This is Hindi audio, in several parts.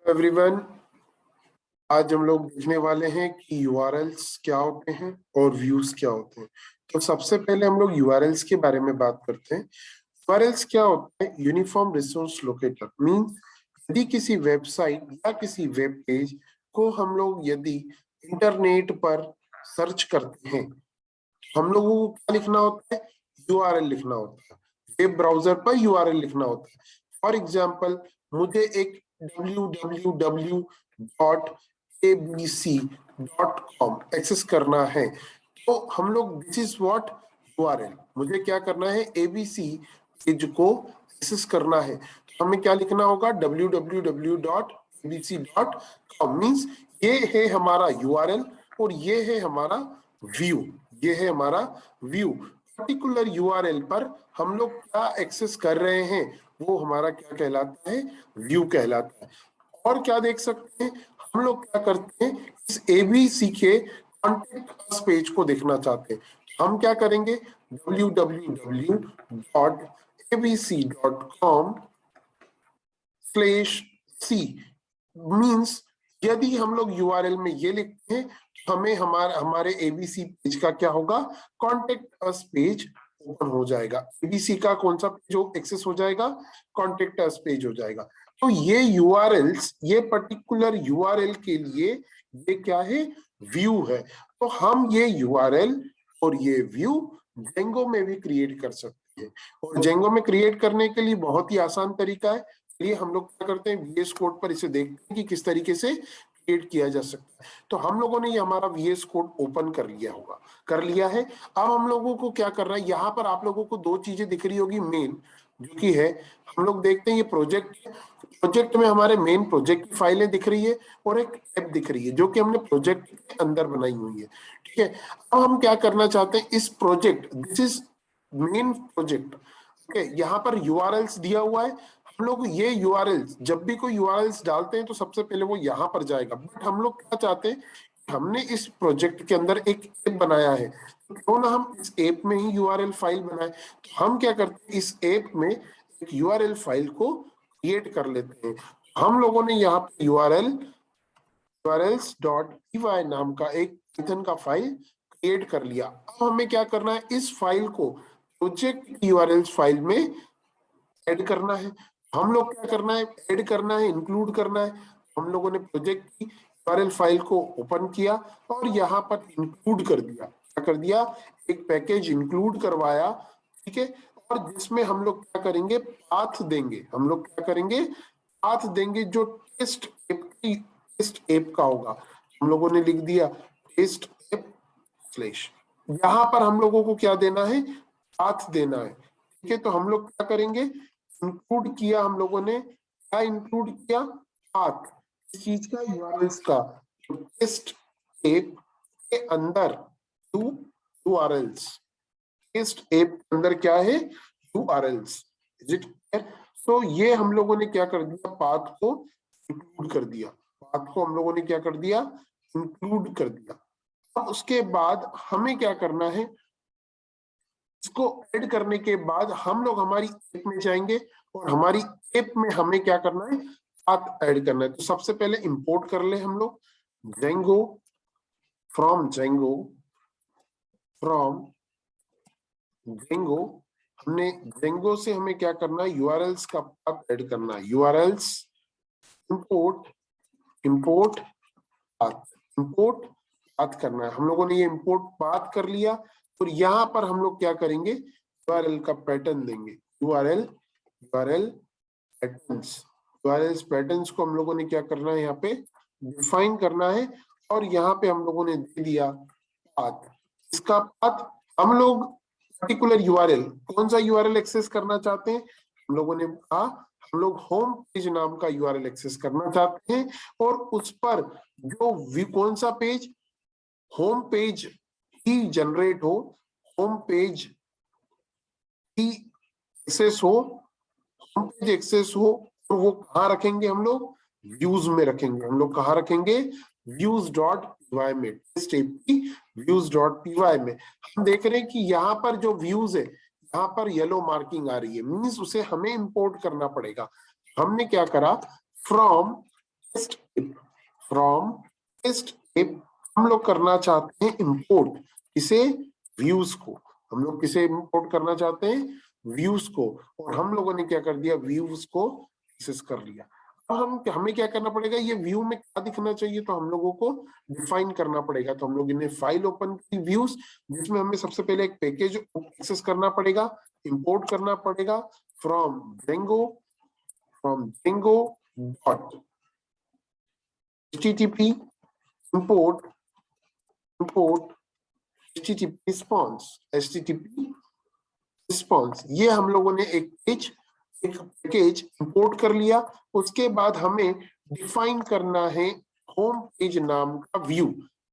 एवरीवन, आज हम लोग देखने वाले हैं कि यूआरएल्स क्या होते हैं और व्यूज क्या होते हैं। तो सबसे पहले हम लोग यूआरएल्स के बारे में बात करते हैं। यूआरएल्स क्या होता है? यूनिफॉर्म रिसोर्स लोकेटर मींस यदि किसी वेबसाइट या किसी वेब पेज को हम लोग यदि इंटरनेट पर सर्च करते हैं, हम लोगों को क्या लिखना होता है? यूआरएल लिखना होता है। वेब ब्राउजर पर यूआरएल लिखना होता है। फॉर एग्जाम्पल, मुझे एक www.abc.com एक्सेस करना है, तो हम लोग दिस इज व्हाट यूआरएल। मुझे क्या करना है? एबीसी पेज को एक्सेस करना है, तो हमें क्या लिखना होगा? www.abc.com मींस ये है हमारा यूआरएल और ये है हमारा व्यू। ये है हमारा व्यू। पर्टिकुलर यूआरएल पर हम लोग क्या एक्सेस कर रहे हैं वो हमारा क्या कहलाता है? व्यू कहलाता है। और क्या देख सकते हैं? हम लोग क्या करते हैं? इस एबीसी के कॉन्टेक्ट अस पेज को देखना चाहते हैं, हम क्या करेंगे? www.abc.com/c मींस यदि हम लोग यूआरएल में ये लिखते हैं तो हमें हमारे एबीसी पेज का क्या होगा? कॉन्टेक्ट अस पेज ओपन हो जाएगा। एबीसी का कौन सा पेज एक्सेस हो जाएगा? कॉन्टेक्ट अस पेज हो जाएगा। तो ये यूआरएल्स, ये पर्टिकुलर यूआरएल के लिए ये क्या है? व्यू है। तो हम ये यूआरएल और ये व्यू जेंगो में भी क्रिएट कर सकते हैं, और जेंगो में क्रिएट करने के लिए बहुत ही आसान तरीका है। लिए हम लोग क्या करते हैं? वीएस कोड पर इसे देखते हैं कि किस तरीके से क्रिएट किया जा सकता है। तो हम लोगों ने ये हमारा वीएस कोड ओपन कर लिया है। अब हम लोगों को क्या करना है? यहाँ पर आप लोगों को दो चीजें दिख रही होगी मेन, जो कि है, हम लोग देखते हैं ये प्रोजेक्ट में हमारे मेन प्रोजेक्ट की फाइलें दिख रही है और एक ऐप दिख रही है जो कि हमने प्रोजेक्ट के अंदर बनाई हुई है। ठीक है, अब हम क्या करना चाहते हैं? इस project, this is main project. Okay, यहाँ पर यूआरएल्स दिया हुआ है। हम लोग ये यूआरएल्स, जब भी कोई यूआरएल्स डालते हैं तो सबसे पहले वो यहाँ पर जाएगा। बट हम लोग क्या चाहते हैं? हमने इस प्रोजेक्ट के अंदर एक ऐप बनाया है, तो क्यों ना हम इस ऐप में ही यूआरएल फाइल बनाए। तो हम क्या करते हैं? इस ऐप में एक यूआरएल फाइल को क्रिएट कर लेते हैं। हम लोगों ने यहाँ पे urls.py नाम का एक पाइथन का फाइल क्रिएट कर लिया। अब हमें क्या करना है? इस फाइल को प्रोजेक्ट यूआरएल्स फाइल में ऐड करना है। हम लोग क्या करना है? ऐड करना है, इंक्लूड करना है। हम लोगों ने प्रोजेक्ट की यूआरएल फाइल को ओपन किया और यहाँ पर इंक्लूड कर दिया। क्या कर दिया? एक पैकेज इंक्लूड करवाया। ठीक है, और जिसमें हम लोग क्या करेंगे? पाथ देंगे। हम लोग क्या करेंगे? पाथ देंगे जो टेस्ट ऐप का होगा। हम लोगों ने लिख दिया टेस्ट ऐप स्लैश। यहाँ पर हम लोगों को क्या देना है? पाथ देना है। ठीक है, तो हम लोग क्या करेंगे? इंक्लूड किया हम लोगों ने। क्या इंक्लूड किया? पाथ। इस चीज का, यूआरएल्स का। टेस्ट ऐप के अंदर यूआरएल्स, टेस्ट ऐप के अंदर क्या है? यूआरएल्स। Is it clear? तो ये हम लोगों ने क्या कर दिया? पाथ को इंक्लूड कर दिया। पाथ को हम लोगों ने क्या कर दिया? इंक्लूड कर दिया। अब उसके बाद हमें क्या करना है? इसको ऐड करने के बाद हम लोग हमारी ऐप में जाएंगे और हमारी ऐप में हमें क्या करना है? पाथ ऐड करना है। तो सबसे पहले इंपोर्ट कर ले हम लोग जेंगो, फ्रॉम जेंगो हमने जेंगो से हमें क्या करना है? यूआरएल्स का पाथ ऐड करना है। यूआरएल्स इंपोर्ट पाथ करना है। हम लोगों ने ये इंपोर्ट पाथ कर लिया और यहाँ पर हम लोग क्या करेंगे? यूआरएल का पैटर्न देंगे। यूआरएल पैटर्न्स को हम लोगों ने क्या करना है? यहाँ पे डिफाइन करना है। और यहाँ पे हम लोगों ने दे दिया पाथ। इसका पाथ हम लोग पर्टिकुलर यूआरएल, कौन सा यूआरएल एक्सेस करना चाहते हैं? हम लोगों ने कहा हम लोग होम पेज नाम का यूआरएल एक्सेस करना चाहते हैं, और उस पर जो कौन सा पेज? होम पेज ही जनरेट हो, होम पेज ही एक्सेस हो, होम पेज एक्सेस हो। और वो कहाँ रखेंगे? हम लोग व्यूज में रखेंगे। हम लोग कहाँ रखेंगे? views.py में, views.py में। हम देख रहे हैं कि यहाँ पर जो व्यूज है, यहाँ पर येलो मार्किंग आ रही है, मींस उसे हमें इंपोर्ट करना पड़ेगा। हमने क्या करा? From test app, from test app हम लोग करना चाहते हैं इंपोर्ट, किसे, व्यूज को। हम लोग किसे इंपोर्ट करना चाहते हैं, व्यूज को, और हम लोगों ने क्या कर दिया, व्यूज को एक्सेस कर लिया। अब हमें क्या करना पड़ेगा, ये व्यू में क्या दिखना चाहिए, तो हम लोगों को डिफाइन करना पड़ेगा। तो हम लोग इन्हें फाइल ओपन की व्यूज, जिसमें हमें सबसे पहले एक पैकेज एक्सेस करना पड़ेगा, इंपोर्ट करना पड़ेगा from Django dot http import http response। ये हम लोगों ने एक पैकेज इंपोर्ट कर लिया। उसके बाद हमें डिफाइन करना है होम पेज नाम का व्यू,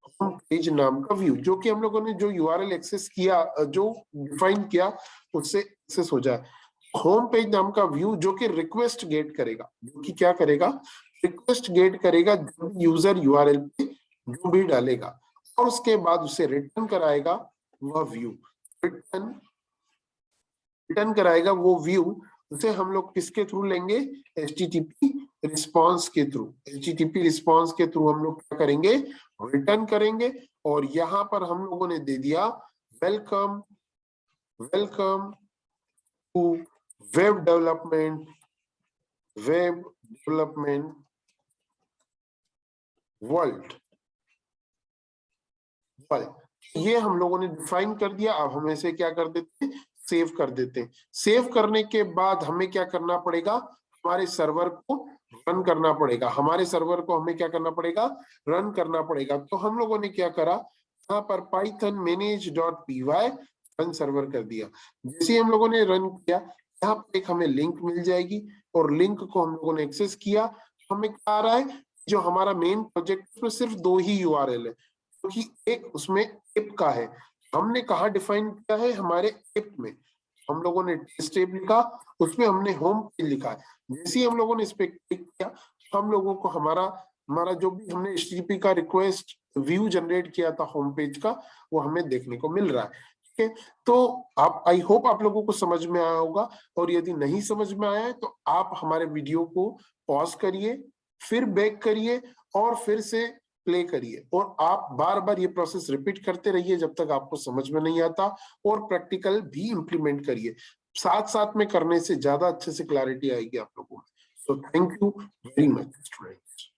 होम पेज नाम का व्यू, जो कि हम लोगों ने जो यूआरएल एक्सेस किया, जो डिफाइन किया, उससे एक्सेस हो जाए। होम पेज नाम का व्यू जो कि रिक्वेस्ट गेट करेगा, जो कि क्या करेगा, रिक्वेस्ट गेट करेगा यूजर यूआरएल पे जो भी डालेगा, और उसके बाद उसे रिटर्न कराएगा वह व्यू, रिटर्न कराएगा वो व्यू। उसे हम लोग किसके थ्रू लेंगे, HTTP रिस्पांस के थ्रू। HTTP रिस्पांस के थ्रू हम लोग क्या करेंगे, रिटर्न करेंगे। और यहां पर हम लोगों ने दे दिया welcome to web development world. ये हम लोगों ने डिफाइन कर दिया। अब हम इसे क्या कर देते हैं, सेव कर देते हैं। सेव करने के बाद हमें क्या करना पड़ेगा, हमारे सर्वर को रन करना पड़ेगा। हमारे सर्वर को हमें क्या करना पड़ेगा, रन करना पड़ेगा। तो हम लोगों ने क्या करा, यहाँ पर python manage.py रन सर्वर कर दिया। जैसे ही हम लोगों ने रन किया, यहाँ पर एक हमें लिंक मिल जाएगी, और लिंक को हम लोगों ने एक्सेस किया। हमें क्या आ रहा है, जो हमारा मेन प्रोजेक्ट में सिर्फ 2 ही यूआरएल है, क्योंकि एक उसमें एप का है। हमने कहा डिफाइन किया है, हमारे एप में हम लोगों ने टेस्ट एप लिखा, उसमें हमने होम पेज लिखा है। जैसे ही हम लोगों ने इस पे क्लिक किया, हम लोगों को हमारा जो भी हमने HTTP का रिक्वेस्ट व्यू जनरेट किया था होम पेज का, वो हमें देखने को मिल रहा है। ठीक है, तो आप, आई होप आप लोगों को समझ में आया होगा। और यदि नहीं समझ में आया है तो आप हमारे वीडियो को पॉज करिए, फिर बैक करिए, और फिर से प्ले करिए, और आप बार बार ये प्रोसेस रिपीट करते रहिए जब तक आपको समझ में नहीं आता, और प्रैक्टिकल भी इंप्लीमेंट करिए। साथ साथ में करने से ज्यादा अच्छे से क्लैरिटी आएगी आप लोगों में। So thank you very much students.